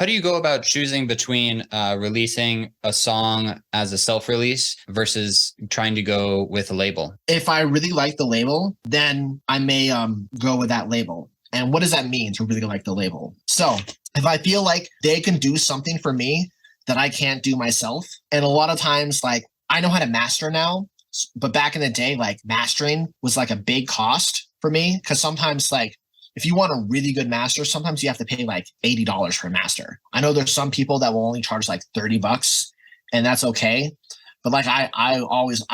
How do you go about choosing between releasing a song as a self-release versus trying to go with a label? If I really like the label, then I may go with that label. And what does that mean to really like the label? So if I feel like they can do something for me that I can't do myself, and a lot of times, like, I know how to master now, but back in the day, like, mastering was like a big cost for me, because sometimes, like, if you want a really good master, sometimes you have to pay like $80 for a master. I know there's some people that will only charge like $30, and that's okay. But like I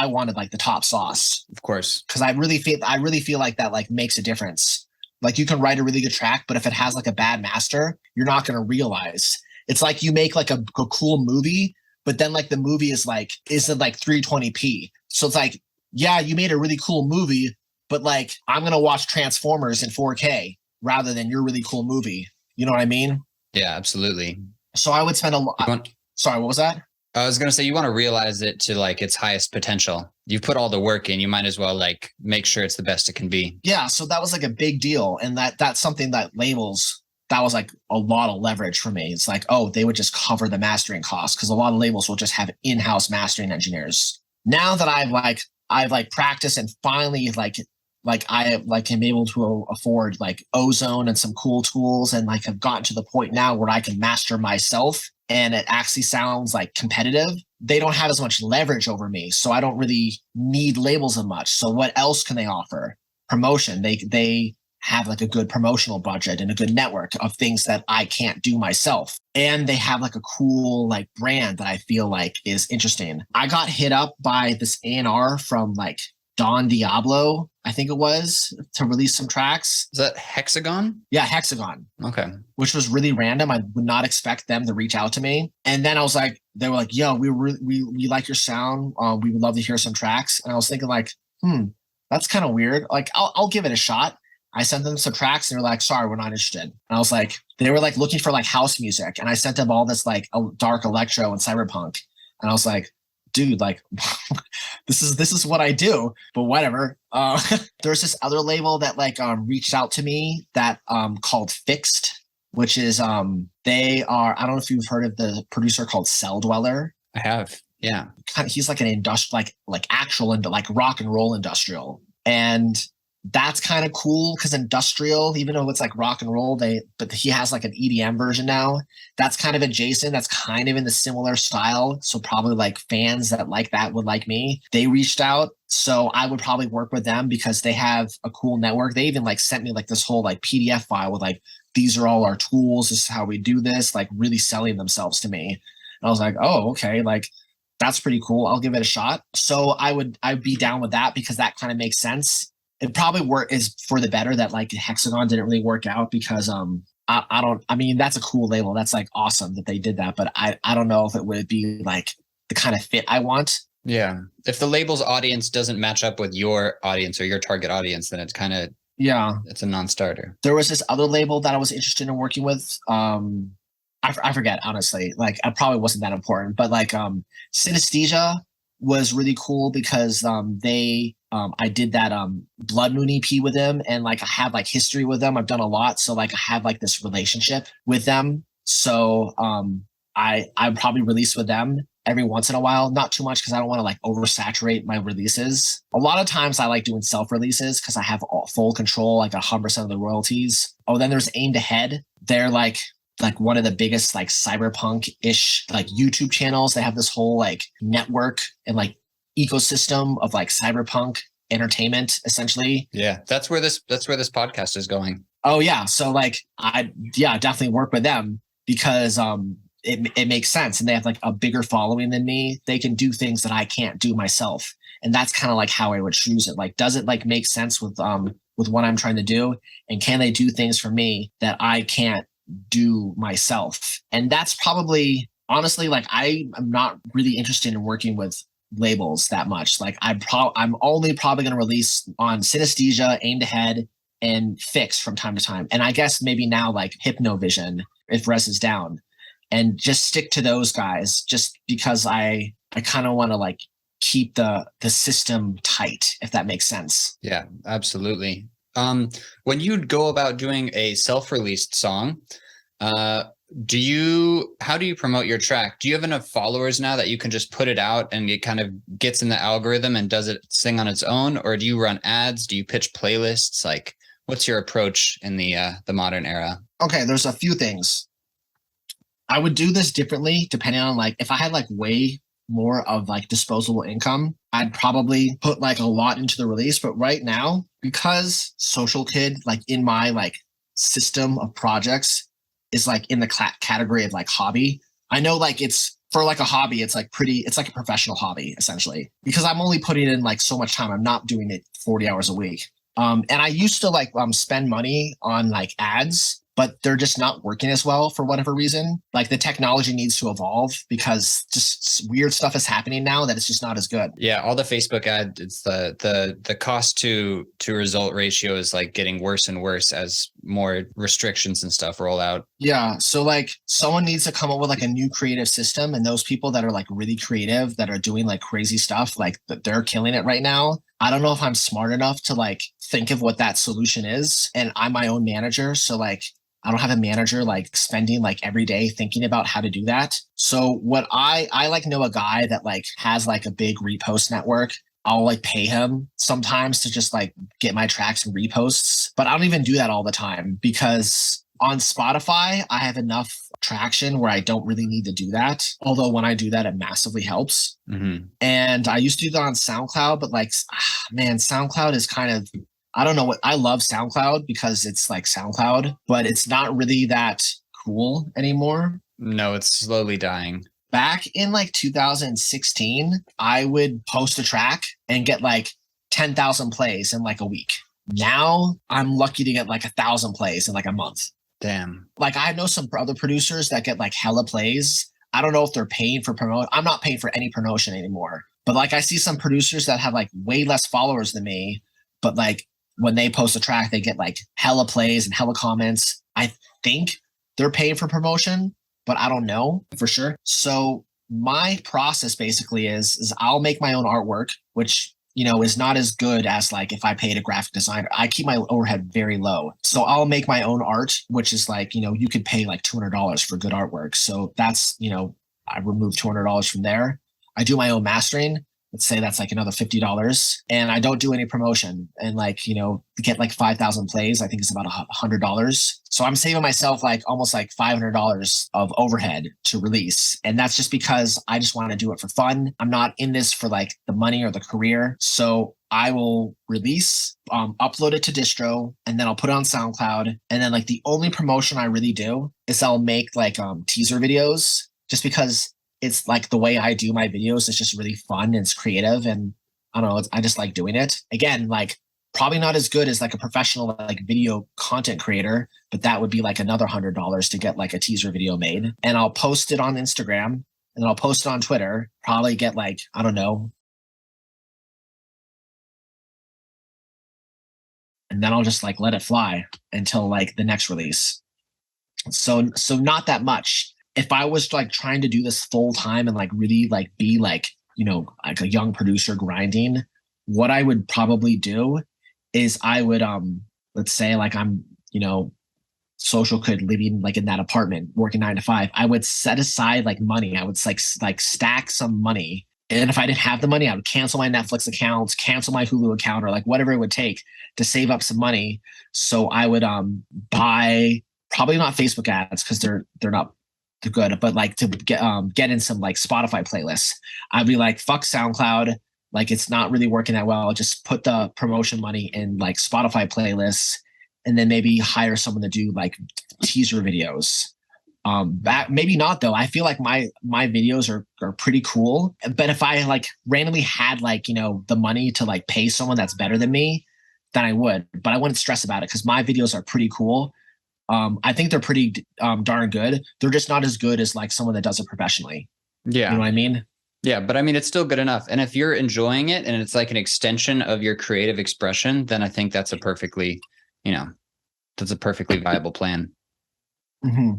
wanted like the top sauce, Of course, because I really feel like that like makes a difference. Like, you can write a really good track, but if it has like a bad master, you're not going to realize. It's like you make like a cool movie, but then like the movie isn't like 320p. So it's like, yeah, you made a really cool movie, but like, I'm going to watch Transformers in 4K rather than your really cool movie. You know what I mean? yeah, absolutely. So I would spend a lot. Sorry, what was that? I was going to say, you want to realize it to like its highest potential. You've put all the work in, you might as well like make sure it's the best it can be. Yeah. So that was like a big deal. And that's something that labels, that was like a lot of leverage for me. It's like, oh, they would just cover the mastering costs, because a lot of labels will just have in-house mastering engineers. Now that I've practiced and finally I am able to afford like Ozone and some cool tools, and like have gotten to the point now where I can master myself and it actually sounds like competitive. They don't have as much leverage over me, so I don't really need labels as much. So what else can they offer? Promotion. They have like a good promotional budget and a good network of things that I can't do myself. And they have like a cool like brand that I feel like is interesting. I got hit up by this A&R from like Don Diablo, I think it was, to release some tracks. Is that Hexagon? Yeah, Hexagon. Okay. Which was really random. I would not expect them to reach out to me. And then I was like, they were like, yo, we like your sound. We would love to hear some tracks. And I was thinking like, that's kind of weird. Like, I'll give it a shot. I sent them some tracks and they're like, sorry, we're not interested. And I was like, they were like looking for like house music. And I sent them all this like dark electro and cyberpunk. And I was like, dude, like, this is what I do, but whatever. There's this other label that like reached out to me that called Fixed, which is they are, I don't know if you've heard of the producer called Cell Dweller. I have, yeah. He's like an industrial, like actual and like rock and roll industrial, and that's kind of cool because industrial, even though it's like rock and roll, but he has like an EDM version now. That's kind of adjacent. That's kind of in the similar style. So probably like fans that like that would like me. They reached out. So I would probably work with them because they have a cool network. They even like sent me like this whole like PDF file with like, these are all our tools. This is how we do this, like really selling themselves to me. And I was like, oh, okay. Like, that's pretty cool. I'll give it a shot. So I'd be down with that because that kind of makes sense. It probably is for the better that like Hexagon didn't really work out because I mean, that's a cool label. That's like awesome that they did that, but I don't know if it would be like the kind of fit I want. Yeah. If the label's audience doesn't match up with your audience or your target audience, then it's kind of, it's a non-starter. There was this other label that I was interested in working with. I forget, honestly, like I probably wasn't that important, but like Synesthesia was really cool because I did that Blood Moon EP with them, and like I have like history with them. I've done a lot, so like I have like this relationship with them. So I probably release with them every once in a while, not too much because I don't want to like oversaturate my releases. A lot of times I like doing self releases because I have full control, like 100% of the royalties. Oh, then there's Aimed Ahead. They're like one of the biggest like cyberpunk-ish like YouTube channels. They have this whole like network and like ecosystem of like cyberpunk entertainment essentially. Yeah, that's where this podcast is going. Oh yeah, so like I definitely work with them because it makes sense, and they have like a bigger following than me. They can do things that I can't do myself, and that's kind of like how I would choose it. Like, does it like make sense with what I'm trying to do, and can they do things for me that I can't do myself? And that's probably, honestly, like I'm not really interested in working with labels that much. Like I'm only probably going to release on Synesthesia, Aimed Ahead, and Fix from time to time, and I guess maybe now like Hypnovision if Res is down, and just stick to those guys just because I kind of want to like keep the system tight, if that makes sense. Yeah, absolutely. When you'd go about doing a self-released song, How do you promote your track? Do you have enough followers now that you can just put it out and it kind of gets in the algorithm and does it sing on its own? Or do you run ads? Do you pitch playlists? Like, what's your approach in the modern era? Okay, there's a few things. I would do this differently depending on like if I had like way more of like disposable income, I'd probably put like a lot into the release. But right now, because Social Kid, like in my like system of projects, is like in the category of like hobby. I know like it's for like a hobby, it's like it's like a professional hobby essentially because I'm only putting in like so much time. I'm not doing it 40 hours a week. And I used to like spend money on like ads, but they're just not working as well for whatever reason. Like the technology needs to evolve because just weird stuff is happening now that it's just not as good. Yeah, all the Facebook ad, it's the cost to result ratio is like getting worse and worse as more restrictions and stuff roll out. Yeah, so like someone needs to come up with like a new creative system, and those people that are like really creative that are doing like crazy stuff, like they're killing it right now. I don't know if I'm smart enough to like think of what that solution is, and I'm my own manager, so like I don't have a manager like spending like every day thinking about how to do that. So what I like know a guy that like has like a big repost network. I'll like pay him sometimes to just like get my tracks and reposts, but I don't even do that all the time because on Spotify, I have enough traction where I don't really need to do that. Although when I do that, it massively helps. Mm-hmm. And I used to do that on SoundCloud, but like, man, SoundCloud is kind of, I don't know what, I love SoundCloud because it's like SoundCloud, but it's not really that cool anymore. No, it's slowly dying. Back in like 2016, I would post a track and get like 10,000 plays in like a week. Now I'm lucky to get like 1,000 plays in like a month. Damn. Like I know some other producers that get like hella plays. I don't know if they're paying for promote. I'm not paying for any promotion anymore. But like I see some producers that have like way less followers than me, but like when they post a track, they get like hella plays and hella comments. I think they're paying for promotion, but I don't know for sure. So my process basically is I'll make my own artwork, which is not as good as like if I paid a graphic designer. I keep my overhead very low. So I'll make my own art, which is like, you could pay like $200 for good artwork. So that's, I remove $200 from there. I do my own mastering. Let's say that's like another $50, and I don't do any promotion, and like, get like 5,000 plays. I think it's about $100. So I'm saving myself like almost like $500 of overhead to release. And that's just because I just want to do it for fun. I'm not in this for like the money or the career. So I will release, upload it to distro, and then I'll put it on SoundCloud. And then like the only promotion I really do is I'll make like teaser videos, just because it's like the way I do my videos. It's just really fun and it's creative, and I don't know, I just like doing it. Again, like probably not as good as like a professional like video content creator, but that would be like another $100 to get like a teaser video made. And I'll post it on Instagram, and then I'll post it on Twitter, probably get like, I don't know. And then I'll just like let it fly until like the next release. So not that much. If I was like trying to do this full time and like really like be like, like a young producer grinding, what I would probably do is I would, let's say like I'm, Social Kid living like in that apartment, working 9 to 5. I would set aside like money. I would like stack some money. And if I didn't have the money, I would cancel my Netflix accounts, cancel my Hulu account, or like whatever it would take to save up some money. So I would buy, probably not Facebook ads because they're not good, but like to get in some like Spotify playlists. I'd be like, fuck SoundCloud, like it's not really working that well. I'll just put the promotion money in like Spotify playlists, and then maybe hire someone to do like teaser videos. That maybe not though. I feel like my videos are pretty cool, but if I like randomly had like the money to like pay someone that's better than me, then I would, but I wouldn't stress about it because my videos are pretty cool. I think they're pretty darn good. They're just not as good as like someone that does it professionally. Yeah. You know what I mean? Yeah, but I mean, it's still good enough. And if you're enjoying it and it's like an extension of your creative expression, then I think that's a perfectly viable plan. Mm-hmm.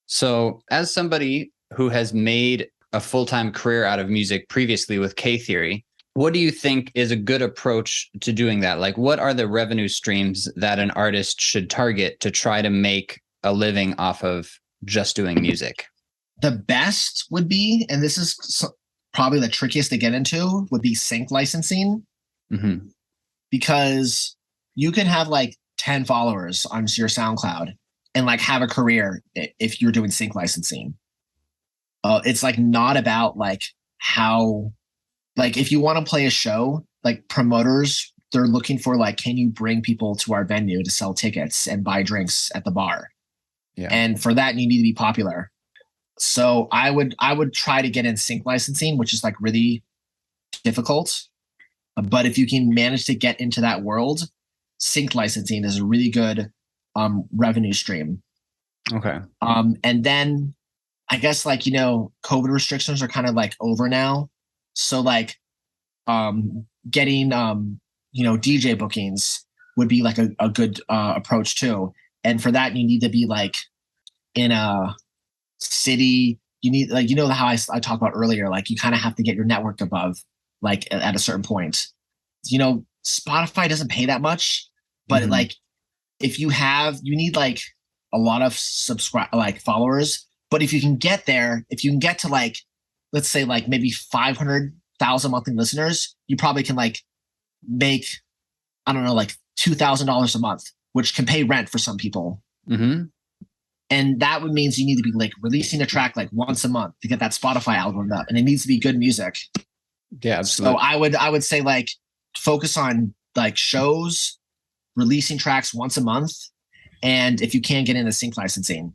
So as somebody who has made a full-time career out of music previously with K-Theory, what do you think is a good approach to doing that? Like, what are the revenue streams that an artist should target to try to make a living off of just doing music? The best would be, and this is probably the trickiest to get into, would be sync licensing. Mm-hmm. Because you can have like 10 followers on your SoundCloud and like have a career if you're doing sync licensing. It's like not about like how, like if you want to play a show, like promoters, they're looking for like, can you bring people to our venue to sell tickets and buy drinks at the bar? Yeah. And for that, you need to be popular. So I would try to get in sync licensing, which is like really difficult. But if you can manage to get into that world, sync licensing is a really good revenue stream. Okay. And then I guess like, COVID restrictions are kind of like over now. So like getting, DJ bookings would be like a good approach too. And for that, you need to be like in a city. You need like, how I talked about earlier, like you kind of have to get your network above like at a certain point. Spotify doesn't pay that much, but like if you need like a lot of followers, but if you can get there, if you can get to like, let's say like maybe 500,000 monthly listeners, you probably can like make, I don't know, like $2,000 a month, which can pay rent for some people. Mm-hmm. And that would means you need to be like releasing a track like once a month to get that Spotify algorithm up, and it needs to be good music. Yeah, absolutely. So I would say like focus on like shows, releasing tracks once a month, and if you can get into sync licensing.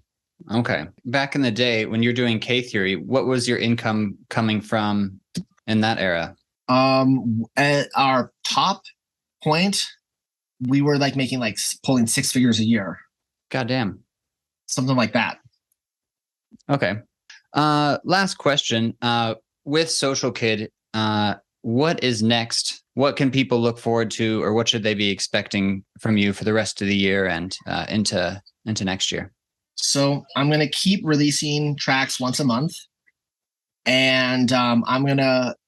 Okay. Back in the day when you're doing K Theory, what was your income coming from in that era? At our top point, we were like making like pulling 6 figures a year. Goddamn. Something like that. Okay. Last question. With Social Kid, what is next? What can people look forward to, or what should they be expecting from you for the rest of the year and into next year? So I'm gonna keep releasing tracks once a month, and I've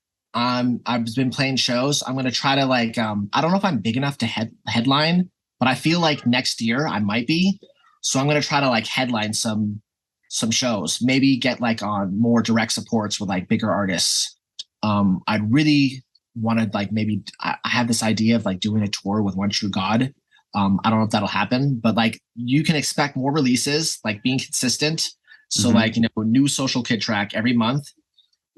been playing shows. I'm gonna try to like I don't know if I'm big enough to headline, but I feel like next year I might be. So I'm gonna try to like headline some shows. Maybe get like on more direct supports with like bigger artists. I really wanted like maybe I have this idea of like doing a tour with One True God. I don't know if that'll happen, but like you can expect more releases, like being consistent. So like, new Social Kid track every month.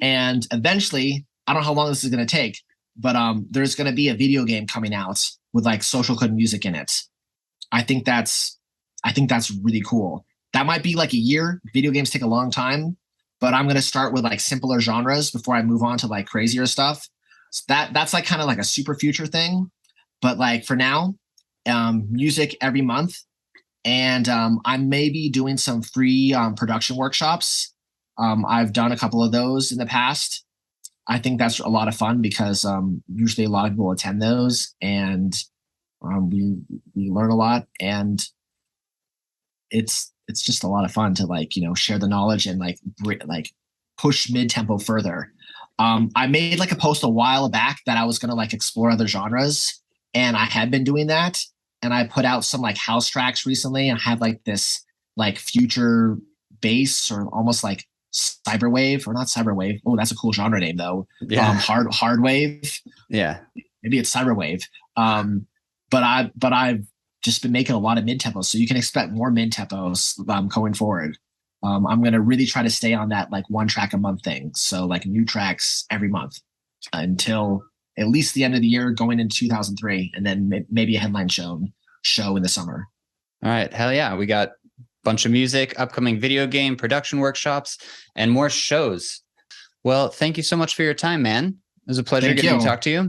And eventually, I don't know how long this is going to take, but there's going to be a video game coming out with like Social Kid music in it. I think that's really cool. That might be like a year. Video games take a long time, but I'm going to start with like simpler genres before I move on to like crazier stuff. So that's like kind of like a super future thing. But like for now, music every month. And I may be doing some free production workshops. I've done a couple of those in the past. I think that's a lot of fun because usually a lot of people attend those, and we learn a lot, and it's just a lot of fun to like share the knowledge and like push mid-tempo further. I made like a post a while back that I was gonna like explore other genres, and I had been doing that, and I put out some like house tracks recently, and I have like this like future bass or almost like cyberwave, or not cyberwave. Oh, that's a cool genre name though. Yeah. Hard wave. Yeah. Maybe it's cyberwave. But I've just been making a lot of mid tempos, so you can expect more mid tempos going forward. I'm gonna really try to stay on that like one track a month thing. So like new tracks every month until at least the end of the year, going into 2003, and then maybe a headline show in the summer. All right, hell yeah, we got bunch of music, upcoming video game production workshops, and more shows. Well, thank you so much for your time, man. It was a pleasure getting to talk to you.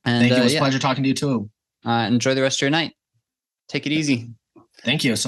And thank you. It was a pleasure talking to you too. Enjoy the rest of your night. Take it easy. Thank you.